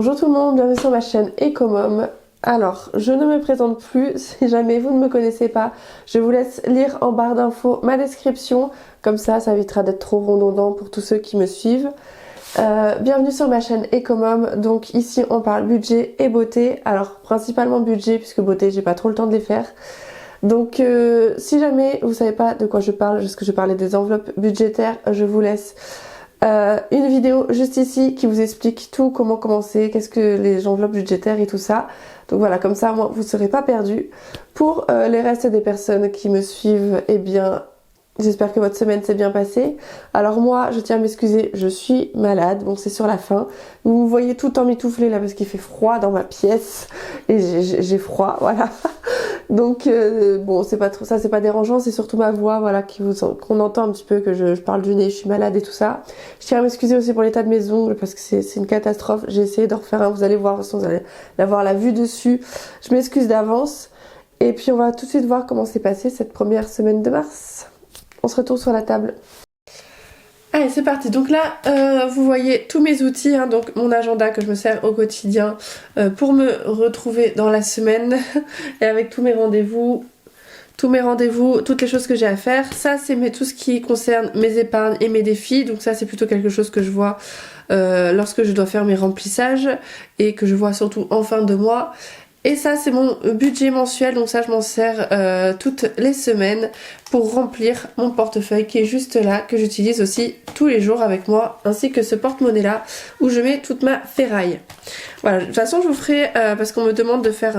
Bonjour tout le monde, bienvenue sur ma chaîne Ecomom. Alors, je ne me présente plus, si jamais vous ne me connaissez pas, je vous laisse lire en barre d'infos ma description, comme ça évitera d'être trop redondant pour tous ceux qui me suivent. Bienvenue sur ma chaîne Ecomom, donc ici on parle budget et beauté, alors principalement budget puisque beauté j'ai pas trop le temps de les faire. Donc si jamais vous savez pas de quoi je parle, parce que je parlais des enveloppes budgétaires, je vous laisse une vidéo juste ici qui vous explique tout, comment commencer, qu'est-ce que les enveloppes budgétaires et tout ça. Donc voilà, comme ça moi vous ne serez pas perdus. Pour les restes des personnes qui me suivent, eh bien j'espère que votre semaine s'est bien passée. Alors moi je tiens à m'excuser, je suis malade, bon c'est sur la fin. Vous me voyez tout en mitouflé là parce qu'il fait froid dans ma pièce et j'ai froid, voilà. Donc bon c'est pas trop ça, c'est pas dérangeant, c'est surtout ma voix voilà qu'on entend un petit peu que je parle du nez, je suis malade et tout ça. Je tiens à m'excuser aussi pour l'état de mes ongles parce que c'est une catastrophe. J'ai essayé d'en refaire un, vous allez voir, vous allez avoir la vue dessus. Je m'excuse d'avance et puis on va tout de suite voir comment s'est passée cette première semaine de mars. On se retrouve sur la table. Allez, c'est parti. Donc là, vous voyez tous mes outils, hein, donc mon agenda que je me sers au quotidien pour me retrouver dans la semaine et avec tous mes rendez-vous, toutes les choses que j'ai à faire. Ça, c'est tout ce qui concerne mes épargnes et mes défis. Donc ça, c'est plutôt quelque chose que je vois lorsque je dois faire mes remplissages et que je vois surtout en fin de mois. Et ça c'est mon budget mensuel, donc ça je m'en sers toutes les semaines pour remplir mon portefeuille qui est juste là, que j'utilise aussi tous les jours avec moi, ainsi que ce porte-monnaie là où je mets toute ma ferraille. Voilà, de toute façon je vous ferai, parce qu'on me demande de faire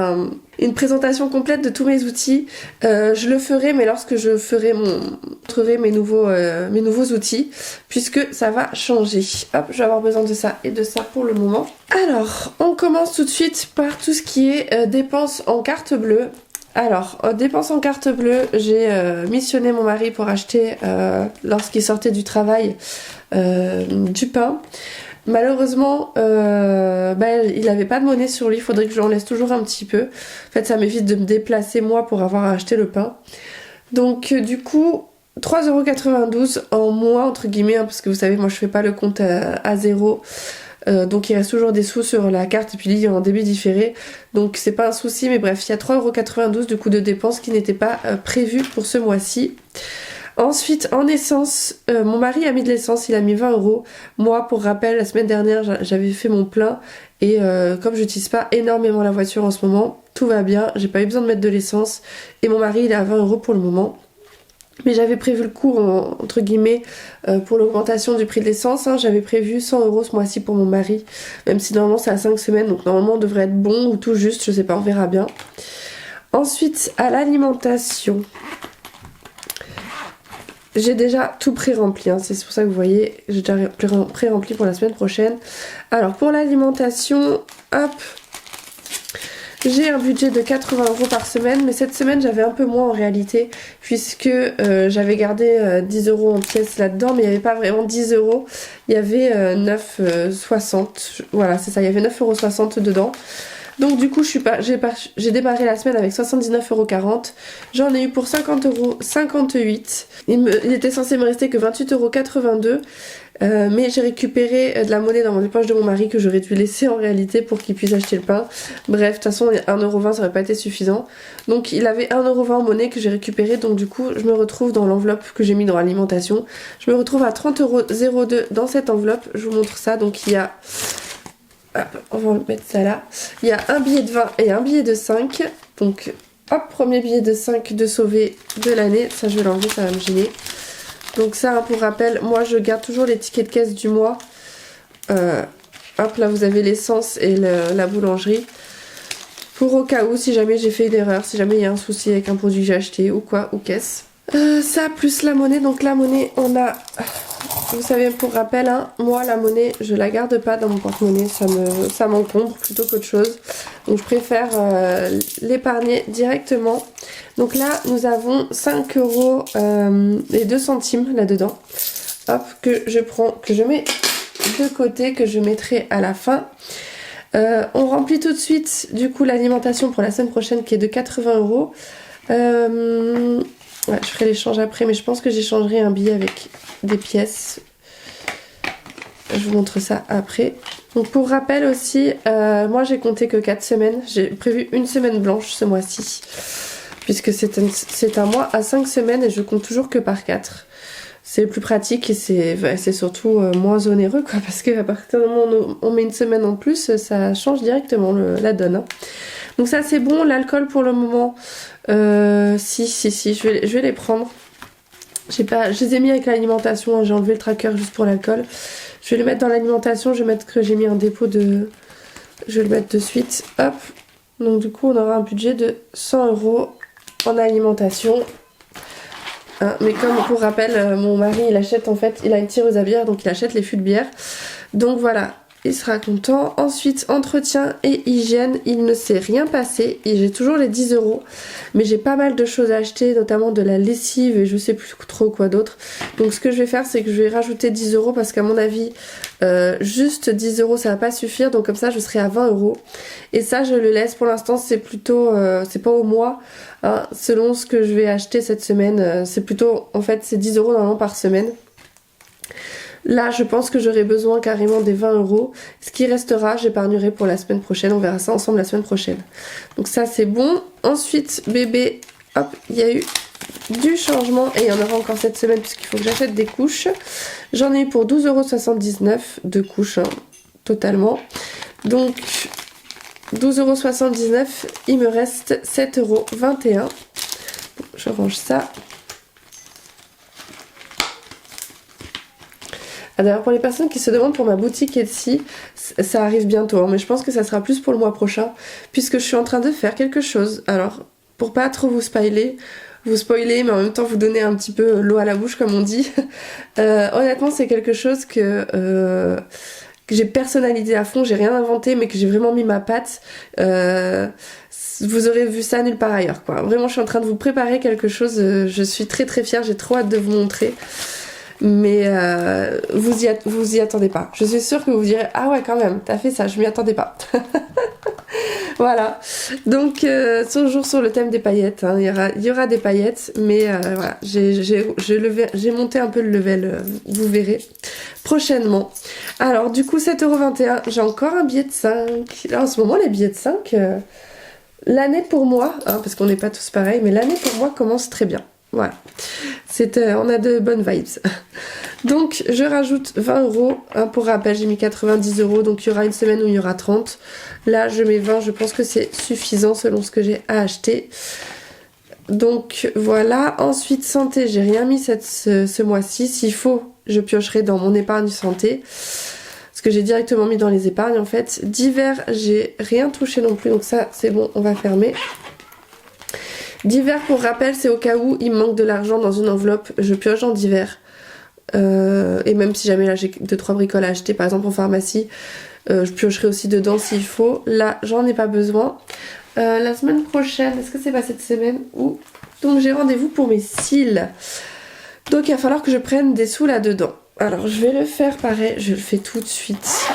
une présentation complète de tous mes outils, je le ferai mais lorsque je montrerai mes nouveaux outils, puisque ça va changer. Hop, je vais avoir besoin de ça et de ça pour le moment. Alors, on commence tout de suite par tout ce qui est dépenses en carte bleue. Alors, dépenses en carte bleue, j'ai missionné mon mari pour acheter, lorsqu'il sortait du travail, du pain. Malheureusement, il n'avait pas de monnaie sur lui, il faudrait que je l'en laisse toujours un petit peu. En fait, ça m'évite de me déplacer moi pour avoir acheté le pain. Donc, du coup, 3,92 € en moins, entre guillemets, hein, parce que vous savez, moi je fais pas le compte à zéro. Donc il reste toujours des sous sur la carte et puis il y a un débit différé, donc c'est pas un souci, mais bref il y a 3,92 € du coup de dépenses qui n'étaient pas prévues pour ce mois-ci. Ensuite en essence, mon mari a mis de l'essence, il a mis 20 €. Moi pour rappel la semaine dernière j'avais fait mon plein et comme j'utilise pas énormément la voiture en ce moment, tout va bien, j'ai pas eu besoin de mettre de l'essence et mon mari il est à 20 € pour le moment. Mais j'avais prévu le coup entre guillemets pour l'augmentation du prix de l'essence, hein. J'avais prévu 100 € ce mois-ci pour mon mari, même si normalement c'est à 5 semaines, donc normalement on devrait être bon ou tout juste, je sais pas, on verra bien. Ensuite à l'alimentation, j'ai déjà tout pré-rempli, hein. C'est pour ça que vous voyez, j'ai déjà pré-rempli pour la semaine prochaine. Alors pour l'alimentation, hop, j'ai un budget de 80 € par semaine, mais cette semaine j'avais un peu moins en réalité, puisque j'avais gardé 10 € en pièces là-dedans, mais il n'y avait pas vraiment 10 €, il y avait 9,60 €, voilà c'est ça, il y avait 9,60 € dedans. Donc du coup j'ai démarré la semaine avec 79,40 €, j'en ai eu pour 50,58 €, il était censé me rester que 28,82 €. Mais j'ai récupéré de la monnaie dans les poches de mon mari que j'aurais dû laisser en réalité pour qu'il puisse acheter le pain. Bref, de toute façon 1,20 € ça aurait pas été suffisant. Donc il avait 1,20 € en monnaie que j'ai récupéré. Donc du coup je me retrouve dans l'enveloppe que j'ai mis dans l'alimentation. Je me retrouve à 30,02 € dans cette enveloppe. Je vous montre ça. Donc il y a... Hop, on va mettre ça là. Il y a un billet de 20 et un billet de 5. Donc hop, premier billet de 5 de sauver de l'année. Ça je vais l'enlever, ça va me gêner. Donc ça, pour rappel, moi je garde toujours les tickets de caisse du mois. Hop, là vous avez l'essence et la boulangerie. Pour au cas où, si jamais j'ai fait une erreur, si jamais il y a un souci avec un produit que j'ai acheté ou quoi, ou caisse. Ça plus la monnaie, donc la monnaie on a... Vous savez, pour rappel, hein, moi la monnaie je la garde pas dans mon porte-monnaie, ça m'encombre plutôt qu'autre chose. Donc je préfère l'épargner directement. Donc là nous avons 5 € et 2 centimes là-dedans. Hop, que je mets de côté, que je mettrai à la fin. On remplit tout de suite du coup l'alimentation pour la semaine prochaine qui est de 80 €. Ouais, je ferai l'échange après, mais je pense que j'échangerai un billet avec des pièces. Je vous montre ça après. Donc pour rappel aussi, moi j'ai compté que 4 semaines. J'ai prévu une semaine blanche ce mois-ci. Puisque c'est un mois à 5 semaines et je compte toujours que par 4. C'est plus pratique et c'est surtout moins onéreux quoi. Parce qu'à partir du moment où on met une semaine en plus, ça change directement la donne. Hein. Donc ça c'est bon, l'alcool pour le moment, si, je vais les prendre. Je les ai mis avec l'alimentation, hein, j'ai enlevé le tracker juste pour l'alcool. Je vais les mettre dans l'alimentation, je vais mettre que j'ai mis un dépôt de... Je vais le mettre de suite, hop. Donc du coup on aura un budget de 100 € en alimentation. Hein, mais comme pour rappel, mon mari il achète en fait, il a une tireuse à bière donc il achète les fûts de bière. Donc voilà. Il sera content. Ensuite, entretien et hygiène, il ne s'est rien passé. Et j'ai toujours les 10 €. Mais j'ai pas mal de choses à acheter, notamment de la lessive et je sais plus trop quoi d'autre. Donc ce que je vais faire, c'est que je vais rajouter 10 € parce qu'à mon avis, juste 10 € ça va pas suffire. Donc comme ça, je serai à 20 €. Et ça, je le laisse. Pour l'instant, c'est plutôt... c'est pas au mois. Hein, selon ce que je vais acheter cette semaine. C'est plutôt... En fait, c'est 10 € normalement par semaine. Là, je pense que j'aurai besoin carrément des 20 €. Ce qui restera, j'épargnerai pour la semaine prochaine. On verra ça ensemble la semaine prochaine. Donc ça, c'est bon. Ensuite, bébé, hop, il y a eu du changement. Et il y en aura encore cette semaine puisqu'il faut que j'achète des couches. J'en ai eu pour 12,79 € de couches, hein, totalement. Donc, 12,79 €. Il me reste 7,21 €. Bon, je range ça. Ah, d'ailleurs pour les personnes qui se demandent pour ma boutique Etsy, ça arrive bientôt, hein, mais je pense que ça sera plus pour le mois prochain, puisque je suis en train de faire quelque chose. Alors, pour pas trop vous spoiler, mais en même temps vous donner un petit peu l'eau à la bouche comme on dit, honnêtement c'est quelque chose que j'ai personnalisé à fond, j'ai rien inventé, mais que j'ai vraiment mis ma patte. Vous aurez vu ça nulle part ailleurs, quoi. Vraiment, je suis en train de vous préparer quelque chose, je suis très très fière, j'ai trop hâte de vous montrer. Mais vous y attendez pas. Je suis sûre que vous direz ah ouais quand même t'as fait ça, je m'y attendais pas. Voilà. Donc toujours sur le thème des paillettes, hein. Il y aura des paillettes, mais voilà, j'ai monté un peu le level, vous verrez prochainement. Alors du coup 7,21 €, j'ai encore un billet de 5. Là en ce moment les billets de 5, l'année pour moi, hein, parce qu'on n'est pas tous pareils, mais l'année pour moi commence très bien. Voilà, on a de bonnes vibes. Donc je rajoute 20 €, hein, pour rappel j'ai mis 90 €, donc il y aura une semaine où il y aura 30. Là je mets 20, je pense que c'est suffisant selon ce que j'ai à acheter. Donc voilà, ensuite santé, j'ai rien mis ce mois-ci. S'il faut, je piocherai dans mon épargne santé. Ce que j'ai directement mis dans les épargnes en fait. Divers, j'ai rien touché non plus, donc ça c'est bon, on va fermer. Divers pour rappel, c'est au cas où il me manque de l'argent dans une enveloppe, je pioche en divers. Et même si jamais là j'ai 2-3 bricoles à acheter par exemple en pharmacie, je piocherai aussi dedans s'il faut. Là j'en ai pas besoin. La semaine prochaine, est-ce que c'est pas cette semaine où... Donc j'ai rendez-vous pour mes cils. Donc il va falloir que je prenne des sous là-dedans. Alors je vais le faire pareil, je le fais tout de suite.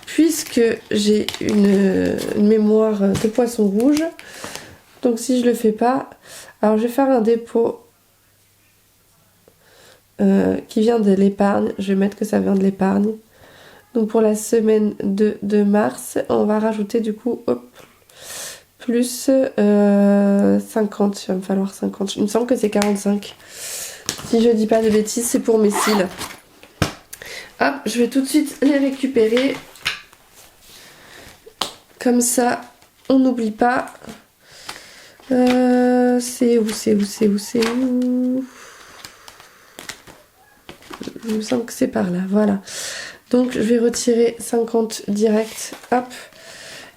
Puisque j'ai une mémoire de poisson rouge. Donc si je le fais pas, alors je vais faire un dépôt qui vient de l'épargne. Je vais mettre que ça vient de l'épargne. Donc pour la semaine de mars, on va rajouter du coup hop, plus 50. Il va me falloir 50. Il me semble que c'est 45. Si je dis pas de bêtises, c'est pour mes cils. Hop, je vais tout de suite les récupérer. Comme ça, on n'oublie pas. C'est où il me semble que c'est par là, voilà. Donc je vais retirer 50 direct, hop.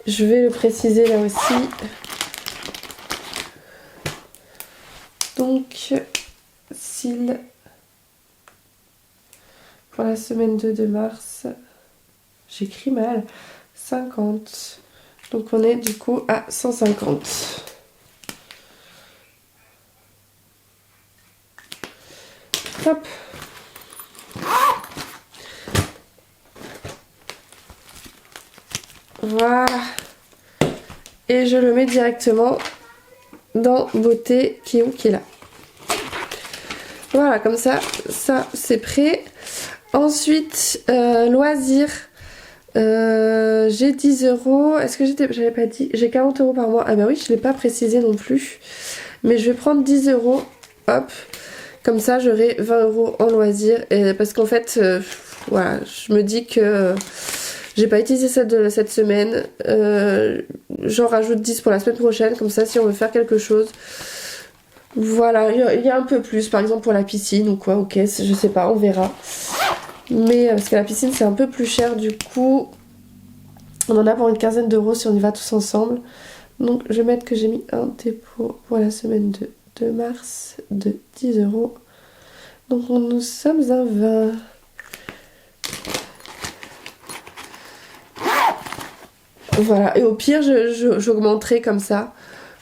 Je vais le préciser là aussi. Donc, cils pour la semaine 2 de mars. J'écris mal. 50. Donc on est du coup à 150. Hop. Voilà. Et je le mets directement dans beauté qui est là. Voilà, comme ça c'est prêt. Ensuite, loisirs. J'ai 10 euros. Est-ce que j'avais pas dit? J'ai 40 euros par mois. Ah bah oui, je l'ai pas précisé non plus. Mais je vais prendre 10 euros. Hop. Comme ça, j'aurai 20 euros en loisirs. Et parce qu'en fait, voilà, je me dis que j'ai pas utilisé ça de cette semaine. J'en rajoute 10 pour la semaine prochaine. Comme ça, si on veut faire quelque chose. Voilà, il y a un peu plus. Par exemple, pour la piscine ou quoi. Ok, je sais pas, on verra. Mais parce que la piscine, c'est un peu plus cher. Du coup, on en a pour une quinzaine d'euros si on y va tous ensemble. Donc, je vais mettre que j'ai mis un dépôt pour la semaine de mars de 10 euros. Donc, nous sommes à 20. Voilà, et au pire, j'augmenterai comme ça,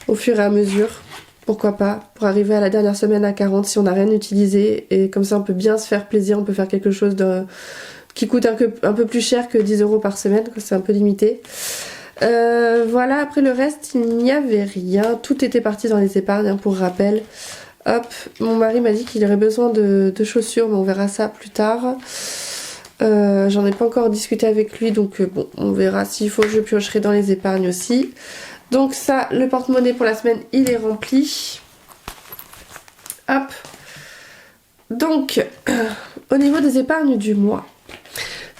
au fur et à mesure. Pourquoi pas, pour arriver à la dernière semaine à 40 si on n'a rien utilisé. Et comme ça, on peut bien se faire plaisir, on peut faire quelque chose qui coûte un peu plus cher que 10 euros par semaine, c'est un peu limité. Voilà, après le reste, il n'y avait rien. Tout était parti dans les épargnes, hein, pour rappel. Hop, mon mari m'a dit qu'il aurait besoin de chaussures, mais on verra ça plus tard. J'en ai pas encore discuté avec lui, donc bon, on verra s'il faut que je piocherai dans les épargnes aussi. Donc ça, le porte-monnaie pour la semaine, il est rempli. Hop. Donc, au niveau des épargnes du mois.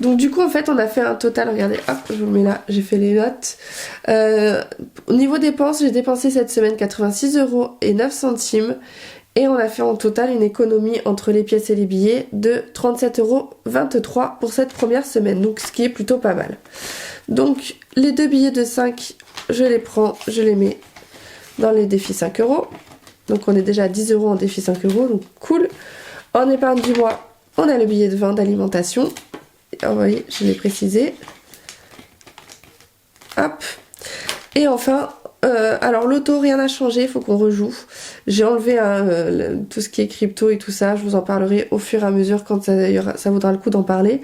Donc du coup, en fait, on a fait un total, regardez, hop, je vous le mets là, j'ai fait les notes. Au niveau dépenses, j'ai dépensé cette semaine 86 euros et 9 centimes. Et on a fait en total une économie entre les pièces et les billets de 37,23 euros pour cette première semaine. Donc ce qui est plutôt pas mal. Donc les deux billets de 5, je les prends, je les mets dans les défis 5 euros. Donc on est déjà à 10 euros en défi 5 euros, donc cool. En épargne du mois, on a le billet de 20 d'alimentation. Vous voyez, je l'ai précisé. Hop. Et enfin, alors l'auto, rien n'a changé, il faut qu'on rejoue. J'ai enlevé tout ce qui est crypto et tout ça, je vous en parlerai au fur et à mesure quand ça vaudra le coup d'en parler.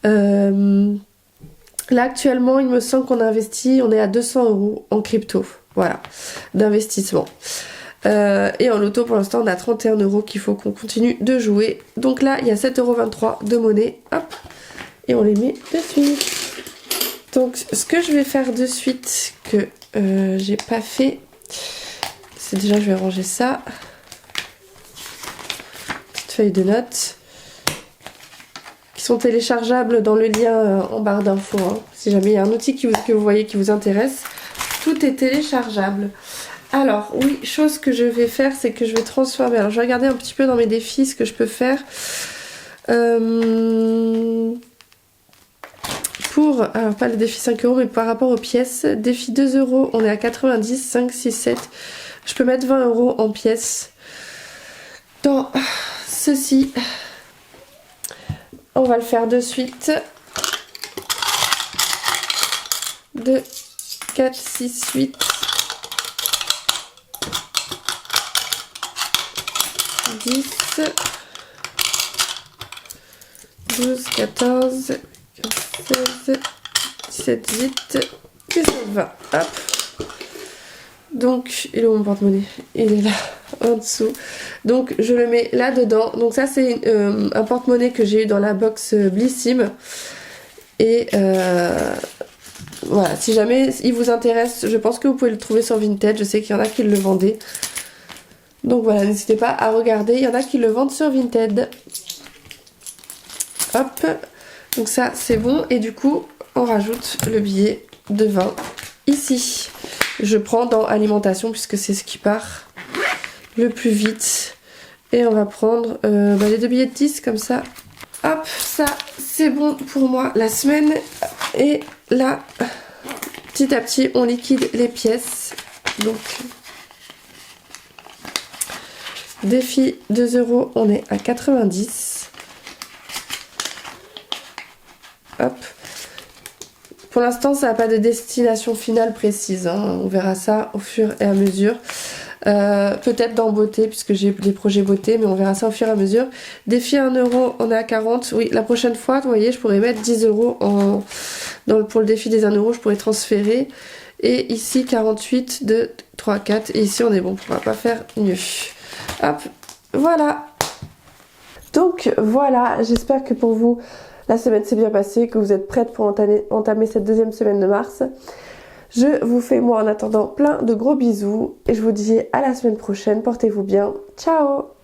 Là actuellement, il me semble qu'on a investi, on est à 200 euros en crypto, voilà, d'investissement. Et en loto pour l'instant on a 31 euros qu'il faut qu'on continue de jouer. Donc là il y a 7,23 euros de monnaie, hop, et on les met de suite. Donc ce que je vais faire de suite que j'ai pas fait, c'est déjà je vais ranger ça. Petite feuille de notes qui sont téléchargeables dans le lien en barre d'infos, hein. Si jamais il y a un outil que vous voyez qui vous intéresse, tout est téléchargeable. Alors oui, chose que je vais faire, c'est que je vais transformer. Alors je vais regarder un petit peu dans mes défis ce que je peux faire. Alors pas le défi 5 euros, mais par rapport aux pièces, défi 2 euros, on est à 90, 5, 6, 7. Je peux mettre 20 euros en pièces dans ceci. On va le faire de suite. 2, 4, 6, 8. 10, 12, 14, 16, 17, 18, 19, 20. Hop. Donc, il est où mon porte-monnaie? Il est là, en dessous. Donc, je le mets là-dedans. Donc, ça, c'est un porte-monnaie que j'ai eu dans la box Blissim. Et voilà, si jamais il vous intéresse, je pense que vous pouvez le trouver sur Vinted. Je sais qu'il y en a qui le vendaient. Donc voilà, n'hésitez pas à regarder. Il y en a qui le vendent sur Vinted. Hop. Donc ça, c'est bon. Et du coup, on rajoute le billet de 20 ici. Je prends dans alimentation puisque c'est ce qui part le plus vite. Et on va prendre les deux billets de 10 comme ça. Hop, ça, c'est bon pour moi la semaine. Et là, petit à petit, on liquide les pièces. Donc... défi 2 euros, on est à 90. Hop. Pour l'instant, ça n'a pas de destination finale précise, hein. On verra ça au fur et à mesure. Peut-être dans beauté, puisque j'ai des projets beauté, mais on verra ça au fur et à mesure. Défi 1 euro, on est à 40. Oui, la prochaine fois, vous voyez, je pourrais mettre 10 euros pour le défi des 1 euro, je pourrais transférer. Et ici, 48, 2, 3, 4. Et ici, on est bon, on va pas faire mieux. Hop, voilà. Donc voilà, j'espère que pour vous la semaine s'est bien passée, que vous êtes prête pour entamer cette deuxième semaine de mars. Je vous fais moi en attendant plein de gros bisous et je vous dis à la semaine prochaine. Portez-vous bien. Ciao!